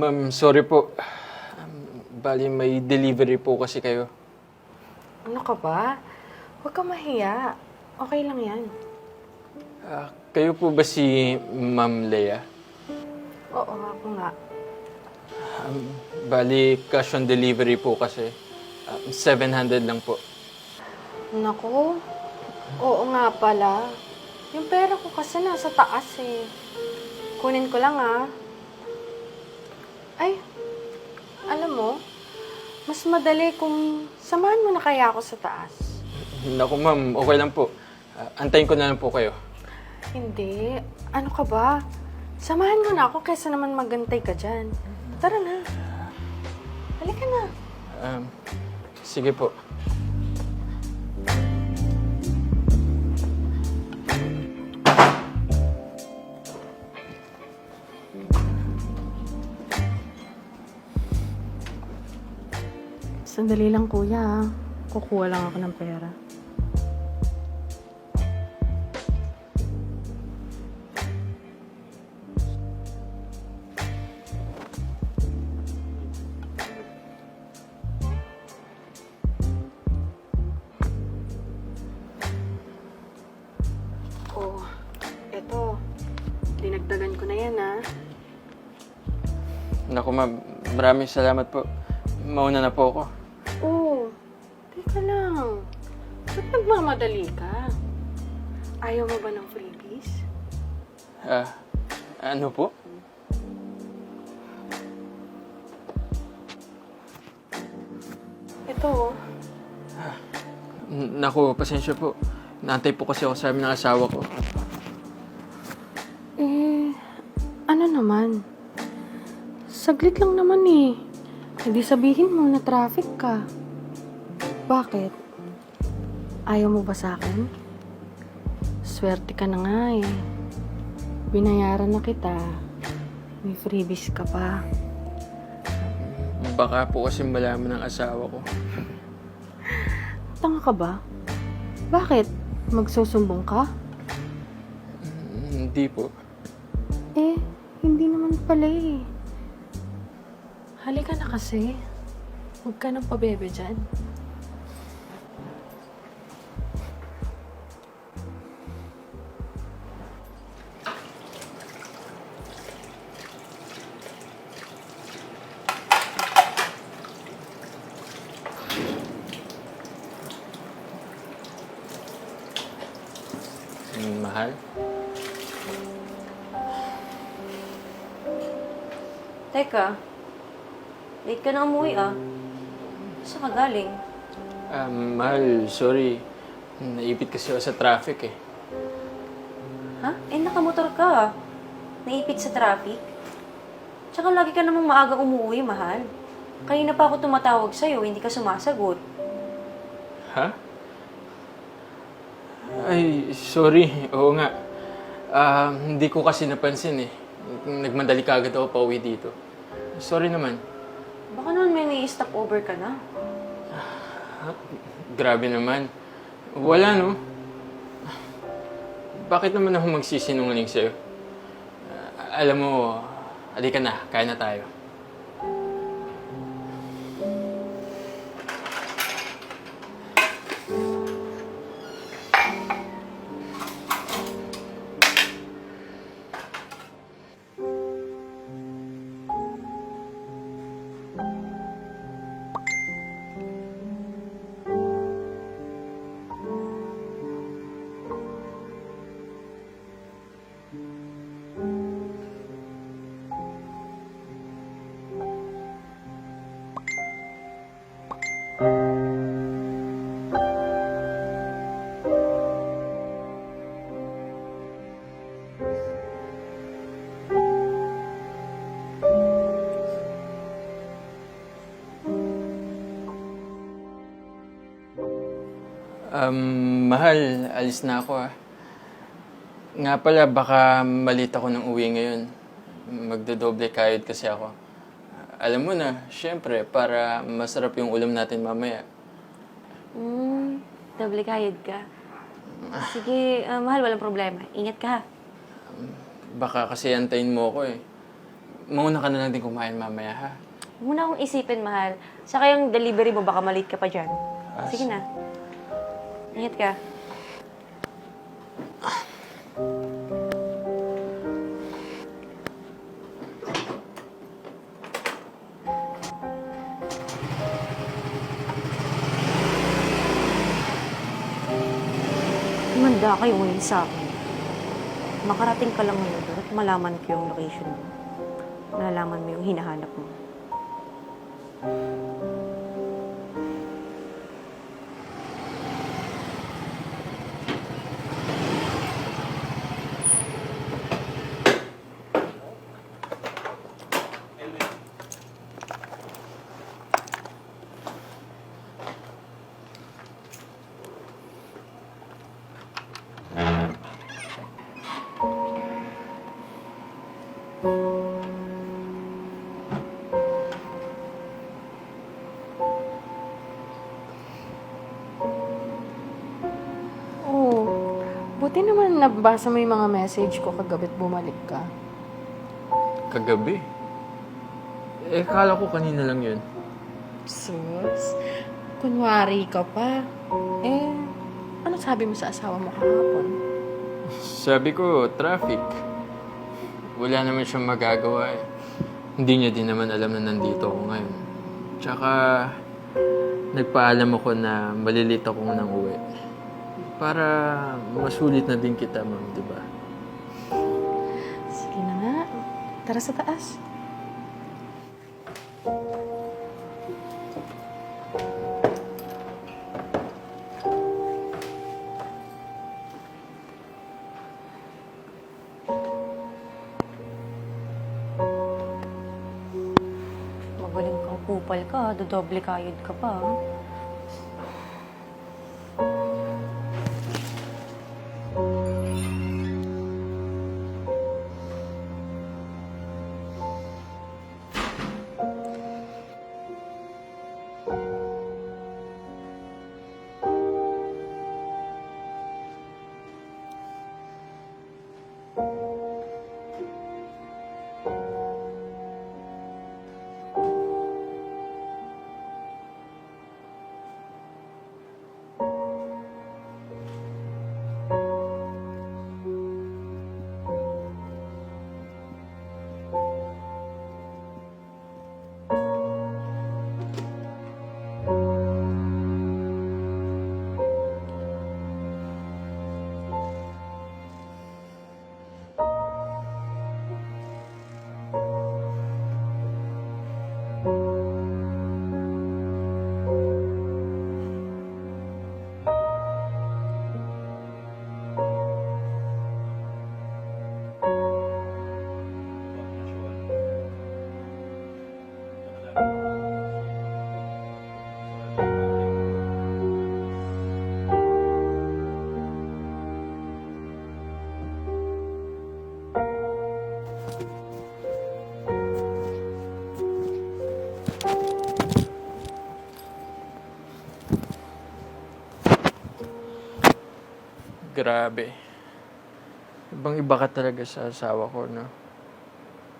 Ma'am, sorry po. Bali, may delivery po kasi kayo. Ano ka ba? Huwag ka mahiya. Okay lang yan. Kayo po ba si Ma'am Lea? Oo, ako nga. Bali, cash on delivery po kasi. 700 lang po. Naku, oo nga pala. Yung pera ko kasi nasa taas eh. Kunin ko lang ah. Ay, alam mo, mas madali kung samahan mo na kaya ako sa taas. Naku ma'am, okay lang po. Antayin ko na lang po kayo. Hindi. Ano ka ba? Samahan mo na ako kaysa naman magantay ka dyan. Tara na. Halika na. Sige po. Sandali lang kuya. Kukuha lang ako ng pera. Oh, eto. Dinagdagan ko na yan ah. Naku ma'am, maraming salamat po. Mauna na po ako. Oh, teka lang. Ba't nagmamadali ka? Ayaw mo ba ng freebies? Ano po? Ito oh. Naku, pasensya po. Naantay po kasi ako sa amin ng asawa ko. Ano naman? Saglit lang naman eh. Hindi sabihin mo na traffic ka. Bakit? Ayaw mo ba sa akin? Swerte ka na nga eh. Binayaran na kita. May freebies ka pa. Baka po kasi malaman ng asawa ko. Tanga ka ba? Bakit? Magsusumbong ka? Hindi po. Hindi naman pala eh. Halika na kasi. Huwag ka nang pabebe dyan. Mahal? Teka, late ka na umuwi ah. Saan ka galing? Mahal, sorry. Naipit kasi ako sa traffic eh. Ha? Nakamotor ka. Naipit sa traffic. Tsaka lagi ka namang maaga umuwi, mahal. Kanina pa ako tumatawag sa'yo, hindi ka sumasagot. Ha? Ay, sorry. Oo nga. Hindi ko kasi napansin eh. Nagmadali ka agad ako pauwi dito. Sorry naman. Baka naman may nai-stop over ka na. Grabe naman. Wala, no? Bakit naman ako magsisinungaling sa'yo? Alam mo, halika na. Kain na tayo. Mahal, alis na ako ah. Nga pala, baka malit ako ng uwi ngayon. Magdodoble kayod kasi ako. Alam mo na, syempre, para masarap yung ulam natin mamaya. Doble kayod ka. Sige, mahal, walang problema. Ingat ka ha. Baka kasi antayin mo ako eh. mauna ka na lang din kumain mamaya, ha? Huwag mo na akong isipin, mahal. Saka yung delivery mo, baka malate ka pa dyan. Sige na. Ingat ka. Manda kayo ngayon sa akin. Makarating ka lang ngayon doon at malaman ko yung location mo. Malalaman mo yung hinahanap mo. Oh, buti naman nabasa mo yung mga message ko kagabi't bumalik ka. Kagabi? Eh, kala ko kanina lang yun. Sus, kunwari ka pa. Eh, ano sabi mo sa asawa mo kahapon? Sabi ko, traffic. Wala naman siyang magagawa eh. Hindi niya din naman alam na nandito ako ngayon. Tsaka, nagpaalam ako na malilate ako ng uwi. Para masulit na din kita, ma'am, di ba? Sige na nga. Tara sa taas. Magaling kang kupal ka, dodoble kayod ka pa. Grabe. Ibang iba ka talaga sa asawa ko, no?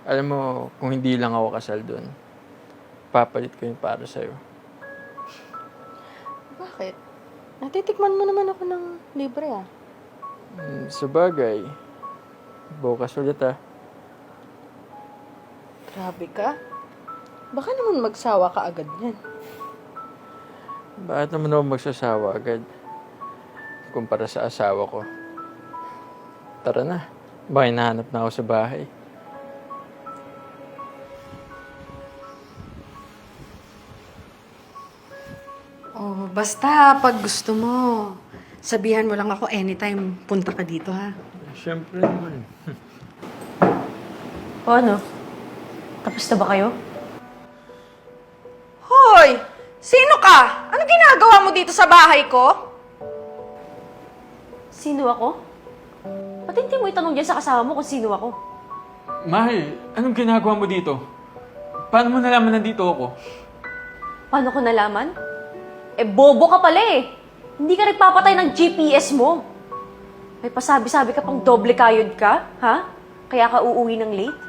Alam mo, kung hindi lang ako kasal doon, papalit ko yun para sa'yo. Bakit? Natitikman mo naman ako ng libre ah. Sa bagay, bukas ulit ah. Grabe ka. Baka naman magsawa ka agad yan. Bakit naman ako magsasawa agad? Kumpara sa asawa ko. Tara na. Baka hinahanap na ako sa bahay. Oh, basta pag gusto mo, sabihan mo lang ako anytime punta ka dito ha. Siyempre naman. O ano? Tapos na ba kayo? Hoy! Sino ka? Ano ginagawa mo dito sa bahay ko? Sino ako? Ba't hindi mo itanong dyan sa kasama mo kung sino ako? Mahal, anong ginagawa mo dito? Paano mo nalaman nandito ako? Paano ko nalaman? Eh, bobo ka pala eh. Hindi ka nagpapatay ng GPS mo. May pasabi-sabi ka pang doble kayod ka, ha? Kaya ka uuwi ng late?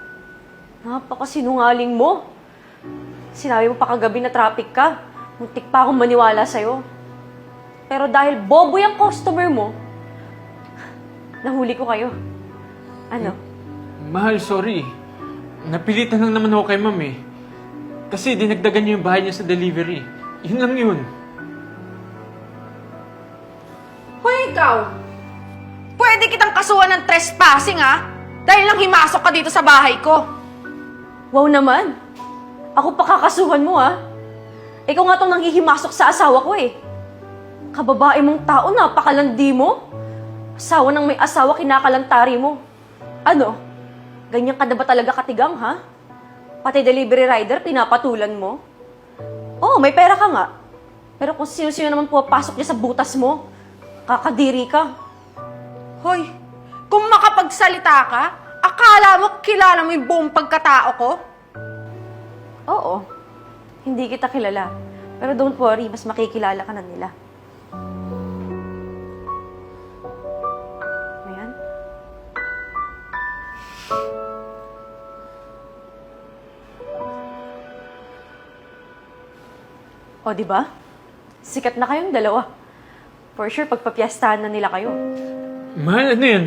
Napakasinungaling mo. Sinabi mo pa kagabi na traffic ka. Muntik pa akong maniwala sa'yo. Pero dahil bobo yung customer mo, nahuli ko kayo. Ano? Mahal, sorry. Napilitan lang naman ako kay ma'am eh. Kasi dinagdagan niya yung bahay niya sa delivery. Yun lang yun. Hoy, ikaw! Pwede kitang kasuhan ng trespassing, ha? Dahil lang himasok ka dito sa bahay ko. Wow naman. Ako pa kakasuhan mo, ha? Ikaw nga tong nanghihimasok sa asawa ko, eh. Kababae mong tao, napakalandi mo. Asawa ng may asawa, kinakalantari mo. Ano? Ganyan ka na ba talaga katigang, ha? Pati delivery rider, pinapatulan mo? Oo, may pera ka nga. Pero kung sino-sino naman pupasok niya sa butas mo, kakadiri ka. Hoy, kung makapagsalita ka, akala mo kilala mo yung buong pagkatao ko? Oo, hindi kita kilala. Pero don't worry, mas makikilala ka na nila. Ayan. O, di ba? Sikat na kayong dalawa. For sure, pagpapiyastahan na nila kayo. Mahal, ano yan?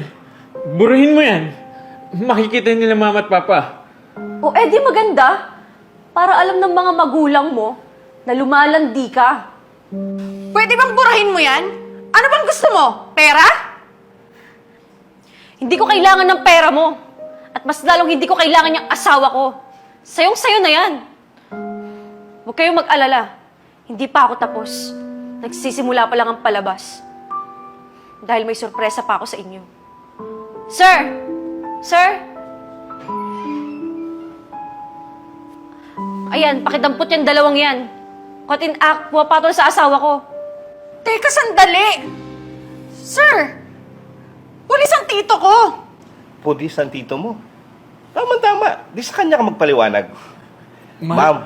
Burahin mo yan. Makikita nila mama at papa. O, edi maganda. Para alam ng mga magulang mo na lumalandi ka. Pwede bang burahin mo yan? Ano bang gusto mo? Pera? Hindi ko kailangan ng pera mo. At mas lalong hindi ko kailangan yung asawa ko. Sayong-sayo na yan. Huwag kayong mag-alala. Hindi pa ako tapos. Nagsisimula pa lang ang palabas. Dahil may sorpresa pa ako sa inyo. Sir! Sir! Ayan, pakidampot yung dalawang yan. Caught in act, pumapatol sa asawa ko. Teka, sandali! Sir! Pulis ang tito ko! Pudis ang tito mo. Tama-tama. Di sa kanya ka magpaliwanag. Ma'am,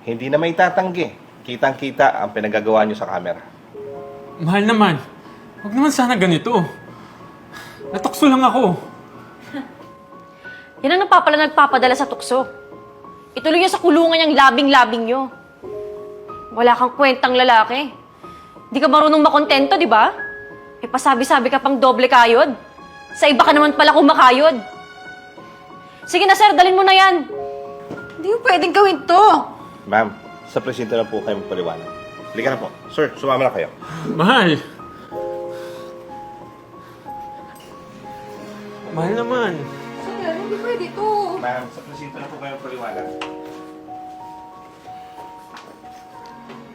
hindi na may tatanggi. Kitang-kita ang pinagagawa niyo sa camera. Mahal naman. Huwag naman sana ganito. Natukso lang ako. Yan ang nagpapadala sa tukso. Ituloy niyo sa kulungan yung labing-labing niyo. Wala kang kwentang lalaki. Di ka marunong makontento, di ba? E pasabi-sabi ka pang doble kayod. Sa iba ka naman pala kumakayod. Sige na sir, dalhin mo na yan. Hindi mo pwedeng gawin to. Ma'am, sa presinto na po kayo magpaliwanag. Halika na po. Sir, sumama na kayo. Mahal. Mahal naman. Sir, hindi pwede to. Ma'am, sa presinto na po kayo magpaliwanag.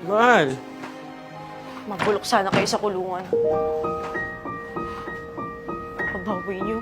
Mahal. Magbulok sana kayo sa kulungan. Pabawi niyo.